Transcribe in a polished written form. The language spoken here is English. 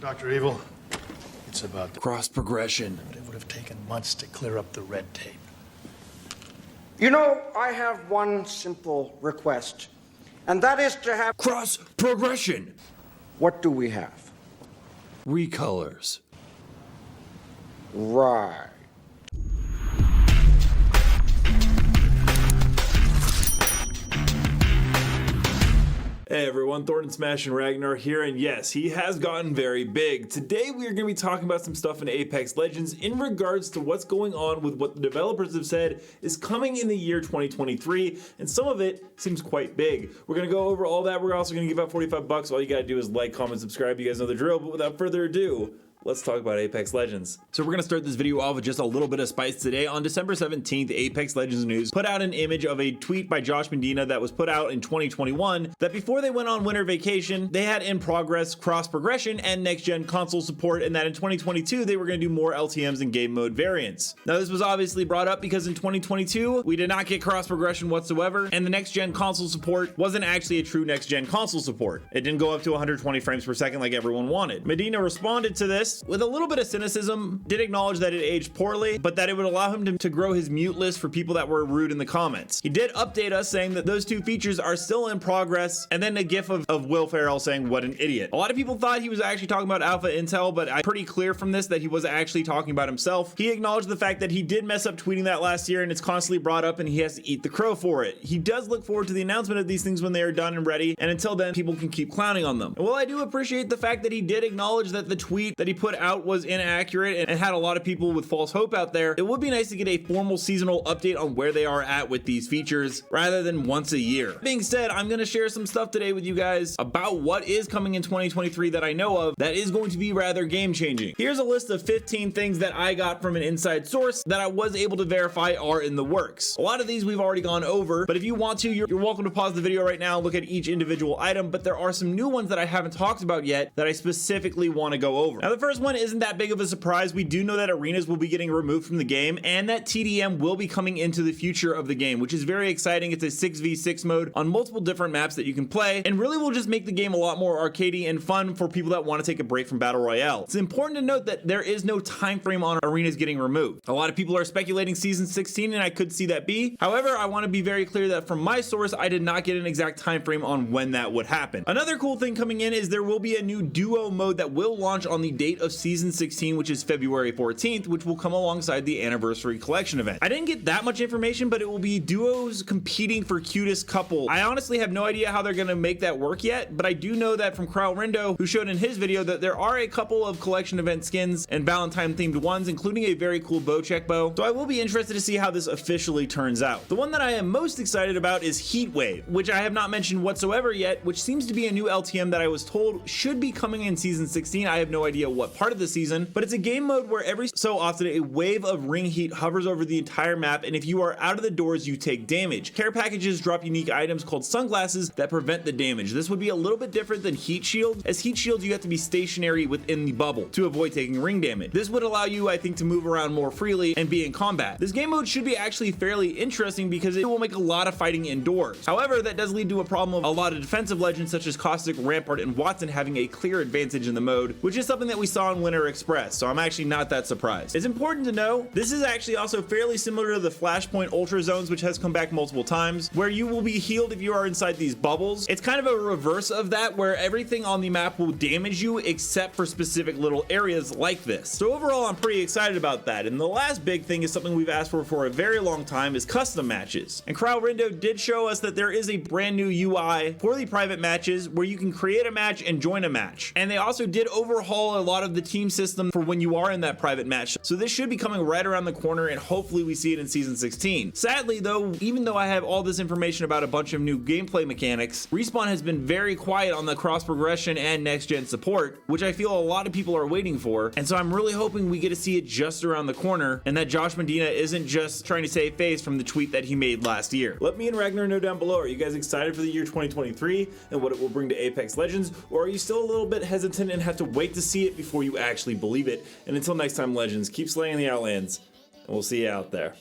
Dr. Evil, it's about the cross progression. but it would have taken months to clear up the red tape. You know, I have one simple request, and that is to have... Cross progression. What do we have? Recolors. Right. Hey everyone, Thordan Smash and Ragnar here, and yes, he has gotten very big. Today we are going to be talking about some stuff in Apex Legends in regards to what's going on with what the developers have said is coming in the year 2023, and some of it seems quite big. We're going to go over all that. We're also going to give out 45 bucks. All you got to do is like, comment, subscribe. You guys know the drill, but without further ado, let's talk about Apex Legends. So we're gonna start this video off with just a little bit of spice today. On December 17th, Apex Legends News put out an image of a tweet by Josh Medina that was put out in 2021 that before they went on winter vacation, they had in progress cross progression and next gen console support, and that in 2022 they were gonna do more LTMs and game mode variants. Now this was obviously brought up because in 2022 we did not get cross progression whatsoever, and the next gen console support wasn't actually a true next gen console support. It didn't go up to 120 frames per second like everyone wanted. Medina responded to this with a little bit of cynicism, did acknowledge that it aged poorly, but that it would allow him to grow his mute list for people that were rude in the comments. He did update us saying that those two features are still in progress, and then a gif of Will Ferrell saying, "What an idiot." A lot of people thought he was actually talking about Alpha Intel, but I'm pretty clear from this that he was actually talking about himself. He acknowledged the fact that he did mess up tweeting that last year, and it's constantly brought up, and he has to eat the crow for it. He does look forward to the announcement of these things when they are done and ready, and until then, people can keep clowning on them. And while I do appreciate the fact that he did acknowledge that the tweet that he put out was inaccurate and had a lot of people with false hope out there, it would be nice to get a formal seasonal update on where they are at with these features rather than once a year. That being said, I'm going to share some stuff today with you guys about what is coming in 2023 that I know of that is going to be rather game changing. Here's a list of 15 things that I got from an inside source that I was able to verify are in the works. A lot of these we've already gone over, but if you want to, you're welcome to pause the video right now and look at each individual item, but there are some new ones that I haven't talked about yet that I specifically want to go over. Now the first one isn't that big of a surprise. We do know that arenas will be getting removed from the game and that TDM will be coming into the future of the game, which is very exciting. It's a 6v6 mode on multiple different maps that you can play and really will just make the game a lot more arcadey and fun for people that want to take a break from Battle Royale. It's important to note that there is no time frame on arenas getting removed. A lot of people are speculating season 16 and I could see that be. However, I want to be very clear that from my source, I did not get an exact time frame on when that would happen. Another cool thing coming in is there will be a new duo mode that will launch on the date of season 16, which is February 14th, which will come alongside the anniversary collection event. I didn't get that much information, but it will be duos competing for cutest couple. I honestly have no idea how they're going to make that work yet, but I do know that from Kralrindo, who showed in his video that there are a couple of collection event skins and Valentine themed ones, including a very cool bow check bow. So I will be interested to see how this officially turns out. The one that I am most excited about is Heatwave, which I have not mentioned whatsoever yet, which seems to be a new LTM that I was told should be coming in season 16. I have no idea what part of the season, but it's a game mode where every so often a wave of ring heat hovers over the entire map, and if you are out of the doors you take damage. Care packages drop unique items called sunglasses that prevent the damage. This would be a little bit different than heat shield, as heat shield you have to be stationary within the bubble to avoid taking ring damage. This would allow you, I think, to move around more freely and be in combat. This game mode should be actually fairly interesting because it will make a lot of fighting indoors. However, that does lead to a problem of a lot of defensive legends such as Caustic, Rampart, and Watson having a clear advantage in the mode, which is something that we saw in Winter Express, so I'm actually not that surprised. It's important to know this is actually also fairly similar to the Flashpoint Ultra Zones, which has come back multiple times, where you will be healed if you are inside these bubbles. It's kind of a reverse of that, where everything on the map will damage you except for specific little areas like this. So overall, I'm pretty excited about that. And the last big thing is something we've asked for a very long time, is custom matches. And Kralrindo did show us that there is a brand new UI for the private matches where you can create a match and join a match. And they also did overhaul a lot of the team system for when you are in that private match. So this should be coming right around the corner, and hopefully we see it in season 16. Sadly though, even though I have all this information about a bunch of new gameplay mechanics, Respawn has been very quiet on the cross progression and next gen support, which I feel a lot of people are waiting for. And so I'm really hoping we get to see it just around the corner and that Josh Medina isn't just trying to save face from the tweet that he made last year. Let me and Ragnar know down below, are you guys excited for the year 2023 and what it will bring to Apex Legends, or are you still a little bit hesitant and have to wait to see it before you actually believe it? And until next time, Legends, keep slaying the Outlands, and we'll see you out there.